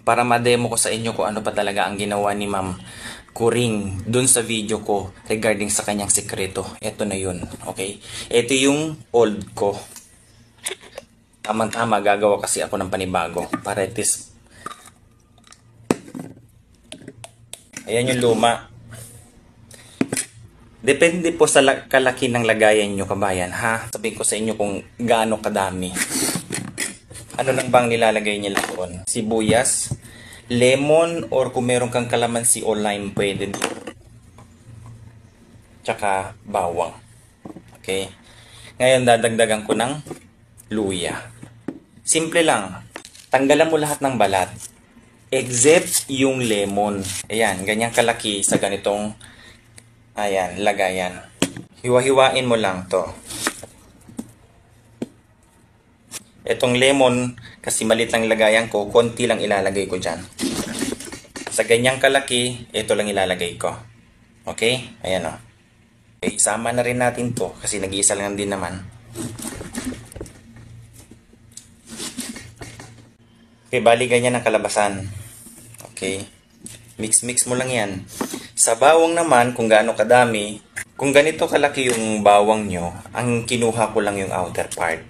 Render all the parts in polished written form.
para ma-demo ko sa inyo kung ano pa talaga ang ginawa ni Ma'am Kuring dun sa video ko regarding sa kanyang sikreto. Ito na yun. Okay? Ito yung old ko. Tamang-tama, gagawa kasi ako ng panibago. Para at least, ayan yung luma. Depende po sa kalaki ng lagayan nyo, kabayan, ha? Sabihin ko sa inyo kung gaano kadami. Ano lang bang nilalagay nila doon? Sibuyas, lemon, or kung meron kang kalamansi o lime, pwede din. Tsaka bawang. Okay? Ngayon, dadagdagan ko ng luya. Simple lang. Tanggalan mo lahat ng balat. Except yung lemon. Ayan, ganyang kalaki sa ganitong, ayan, lagayan. Hiwa-hiwain mo lang to. Itong lemon, kasi maliit lang lagayan ko, konti lang ilalagay ko dyan. Sa ganyang kalaki, ito lang ilalagay ko. Okay? Ayan o. Okay, isama na rin natin to, kasi nag-iisa lang din naman. Okay, bali ganyan ang kalabasan. Okay? Mix-mix mo lang yan. Sa bawang naman, kung gaano kadami, kung ganito kalaki yung bawang nyo, ang kinuha ko lang yung outer part.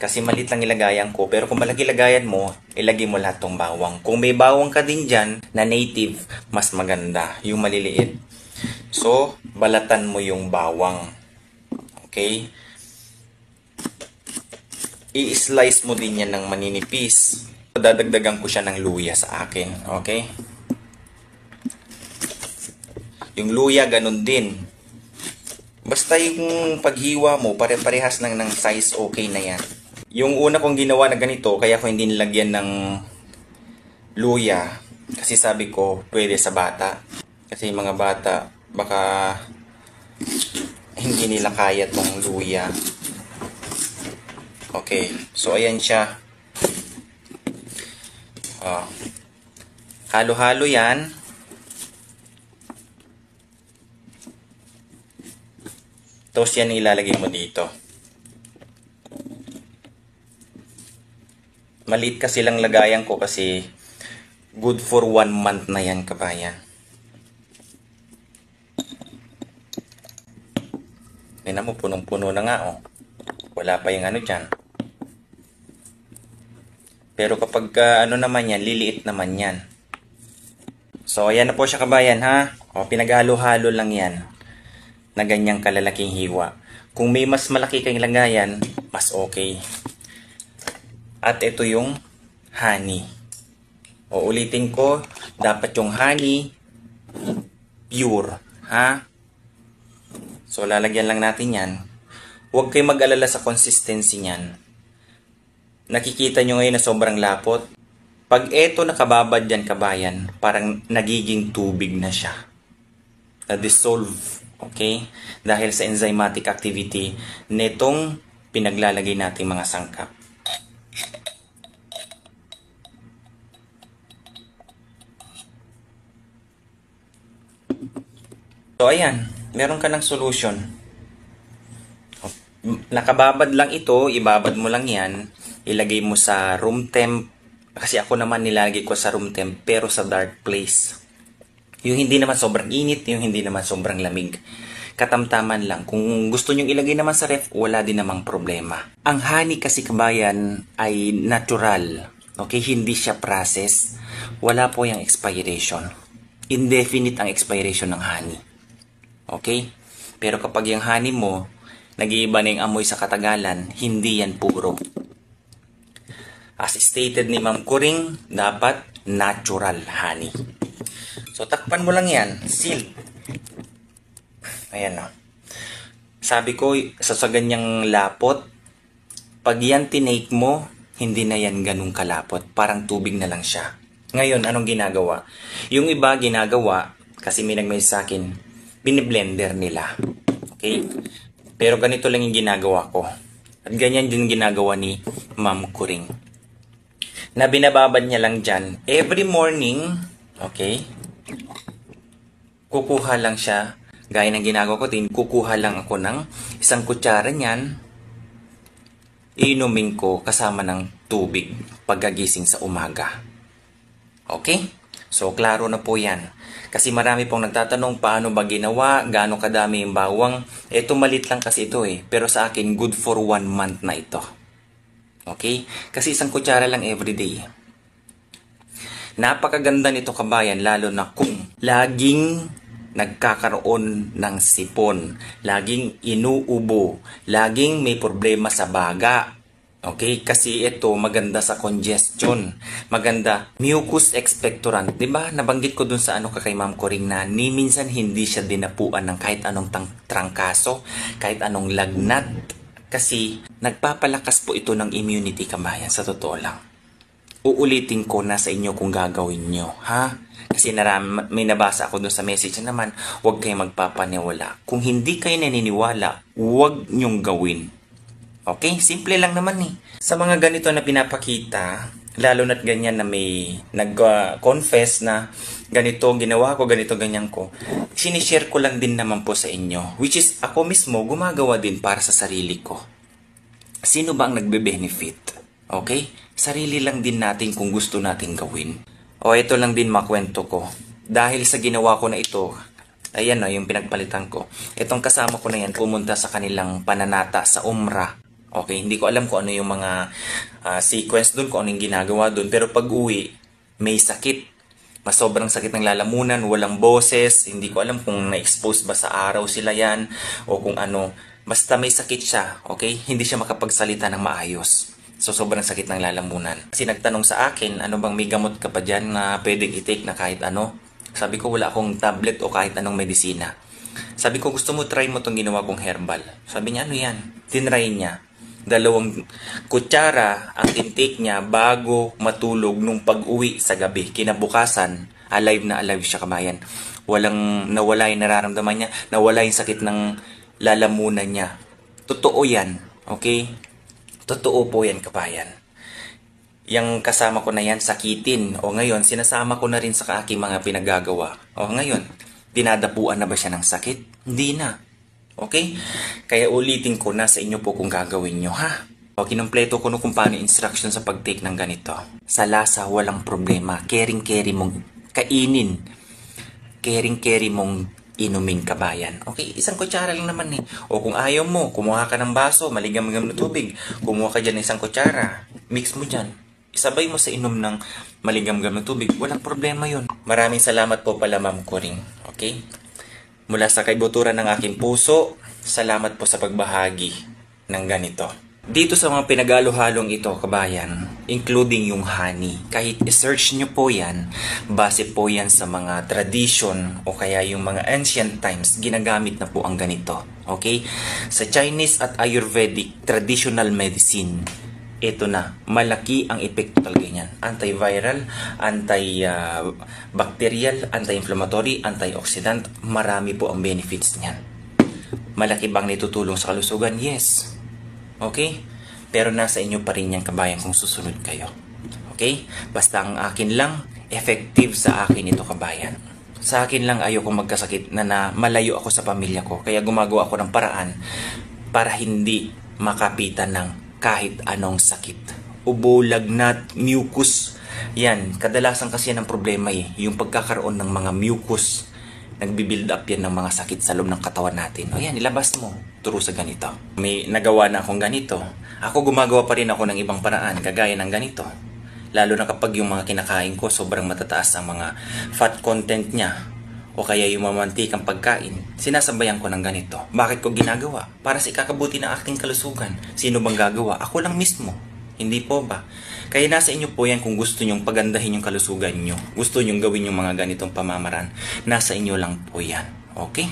Kasi malit lang ilagayan ko. Pero kung malaki lagayan mo, ilagay mo lahat tong bawang. Kung may bawang ka din dyan na native, mas maganda. Yung maliliit. So, balatan mo yung bawang. Okay? I-slice mo din yan ng maninipis. Dadagdagan ko siya ng luya sa akin. Okay? Yung luya, ganun din. Basta yung paghiwa mo, pare-parehas ng size, okay na yan. Yung una kong ginawa na ganito, kaya ko hindi nilagyan ng luya. Kasi sabi ko, pwede sa bata. Kasi mga bata, baka hindi nila kaya tong luya. Okay, so ayan siya. Halo-halo yan. Tapos yan ilalagay mo dito. Maliit kasi lang lagayan ko kasi good for 1 month na yan, kabayan. Tingnan mo, punong-puno na nga, oh. Wala pa yung ano dyan. Pero kapag ano naman yan, liliit naman yan. So, ayan na po siya, kabayan, ha? O, pinaghalo-halo lang yan na ganyang kalalaking hiwa. Kung may mas malaki kayong lagayan, mas okay. At ito yung honey. O, ulitin ko, dapat yung honey pure, ha? So, lalagyan lang natin yan. Huwag kayong mag-alala sa consistency niyan. Nakikita nyo ngayon na sobrang lapot. Pag ito nakababad dyan, kabayan, parang nagiging tubig na siya. Na-dissolve. Okay? Dahil sa enzymatic activity nitong pinaglalagay nating mga sangkap. So, ayan. Meron ka ng solution. Nakababad lang ito. Ibabad mo lang yan. Ilagay mo sa room temp. Kasi ako naman nilalagay ko sa room temp. Pero sa dark place. Yung hindi naman sobrang init. Yung hindi naman sobrang lamig. Katamtaman lang. Kung gusto nyong ilagay naman sa ref, wala din namang problema. Ang honey kasi, kabayan, ay natural. Okay? Hindi siya process. Wala po yung expiration. Indefinite ang expiration ng honey. Okay? Pero kapag yung honey mo, nag-iiba na yung amoy sa katagalan, hindi yan puro. As stated ni Ma'am Kuring, dapat natural honey. So, takpan mo lang yan. Seal. Ayan o. Sabi ko, sa ganyang lapot, pag yan tinake mo, hindi na yan ganun kalapot. Parang tubig na lang siya. Ngayon, anong ginagawa? Yung iba ginagawa, kasi may nag-message sa akin, biniblender nila. Okay? Pero ganito lang yung ginagawa ko. At ganyan din ginagawa ni Ma'am Kuring. Na binababad niya lang dyan. Every morning, okay, kukuha lang siya. Gaya ng ginagawa ko din, kukuha lang ako ng 1 kutsara niyan. Iinumin ko kasama ng tubig pagkagising sa umaga. Okay? So, klaro na po yan. Kasi marami pong nagtatanong paano ba ginawa, gaano kadami yung bawang. Ito malit lang kasi ito eh. Pero sa akin, good for 1 month na ito. Okay? Kasi isang kutsara lang everyday. Napakaganda nito kabayan, lalo na kung laging nagkakaroon ng sipon, laging inuubo, laging may problema sa baga. Okay, kasi ito maganda sa congestion, maganda mucus expectorant, 'di ba? Nabanggit ko dun sa kay Ma'am Coring na ni minsan hindi siya dinapuan ng kahit anong trangkaso, kahit anong lagnat kasi nagpapalakas po ito ng immunity kabayan sa totoo lang. Uulitin ko na sa inyo kung gagawin nyo, ha? Kasi may nabasa ako dun sa message naman, huwag kayong magpapaniwala. Kung hindi kayo naniniwala, huwag nyong gawin. Okay? Simple lang naman eh. Sa mga ganito na pinapakita, lalo na't ganyan na may nag-confess na ganito ginawa ko, ganito ganyan ko, sinishare ko lang din naman po sa inyo. Which is, ako mismo gumagawa din para sa sarili ko. Sino ba ang nagbe-benefit? Okay? Sarili lang din natin kung gusto natin gawin. O ito lang din makwento ko. Dahil sa ginawa ko na ito, ayan na yung pinagpalitan ko. Itong kasama ko na yan pumunta sa kanilang pananata sa Umrah. Okay, hindi ko alam kung ano yung mga sequence dun, kung ano yung ginagawa dun. Pero pag uwi, may sakit. Mas sobrang sakit ng lalamunan, walang boses. Hindi ko alam kung na-expose ba sa araw sila yan o kung ano. Basta may sakit siya, okay? Hindi siya makapagsalita ng maayos. So, sobrang sakit ng lalamunan. Kasi nagtanong sa akin, ano bang may gamot ka pa dyan na pwedeng i-take na kahit ano? Sabi ko, wala akong tablet o kahit anong medisina. Sabi ko, gusto mo try mo itong ginawa kong herbal. Sabi niya, ano yan? Tinry niya. 2 kutsara ang intake niya bago matulog nung pag-uwi sa gabi. Kinabukasan, alive na alive siya kabayan. Walang nawala yung nararamdaman niya, nawala yung sakit ng lalamunan niya. Totoo yan, okay? Totoo po yan kabayan. Yang kasama ko na yan, sakitin. O ngayon, sinasama ko na rin sa aking mga pinagagawa. O ngayon, dinadapuan na ba siya ng sakit? Hindi na. Okay? Kaya ulitin ko na sa inyo po kung gagawin nyo, ha? O, kinumpleto ko no kung paano instruction sa pag-take ng ganito. Sa lasa, walang problema. Caring-carry mong kainin. Caring-carry mong inumin kabayan. Okay, isang kutsara lang naman eh. O kung ayaw mo, kumuha ka ng baso, maligam-gam na tubig. Kumuha ka dyan ng isang kutsara. Mix mo dyan. Isabay mo sa inom ng maligam-gam na tubig. Walang problema yun. Maraming salamat po pala Ma'am Coring. Okay? Mula sa kaibuturan ng aking puso, salamat po sa pagbahagi ng ganito. Dito sa mga pinagalo-halong ito, kabayan, including yung honey, kahit i-search nyo po yan, base po yan sa mga tradition o kaya yung mga ancient times, ginagamit na po ang ganito. Okay? Sa Chinese at Ayurvedic traditional medicine, ito na, malaki ang epekto talaga niyan. Antiviral, antibacterial, anti-inflammatory, antioxidant, marami po ang benefits niyan. Malaki bang nitutulong sa kalusugan? Yes. Okay? Pero nasa inyo pa rin yan kabayan kung susunod kayo. Okay? Basta ang akin lang, effective sa akin ito kabayan. Sa akin lang ayoko magkasakit na malayo ako sa pamilya ko. Kaya gumagawa ako ng paraan para hindi makapitan ng kahit anong sakit. Ubo, lagnat, mucus. Yan, kadalasan kasi yan ang problema eh. Yung pagkakaroon ng mga mucus. Nagbibuild up yan ng mga sakit sa loob ng katawan natin. O yan, ilabas mo. Turo sa ganito. May nagawa na akong ganito. Ako gumagawa pa rin ako ng ibang paraan, kagaya ng ganito. Lalo na kapag yung mga kinakain ko, sobrang matataas ang mga fat content niya. O kaya yung mamantikang pagkain, sinasabayan ko ng ganito. Bakit ko ginagawa? Para sa ikakabuti ng aking kalusugan. Sino bang gagawa? Ako lang mismo. Hindi po ba? Kaya nasa inyo po yan kung gusto nyong pagandahin yung kalusugan nyo. Gusto nyong gawin yung mga ganitong pamamaraan. Nasa inyo lang po yan. Okay?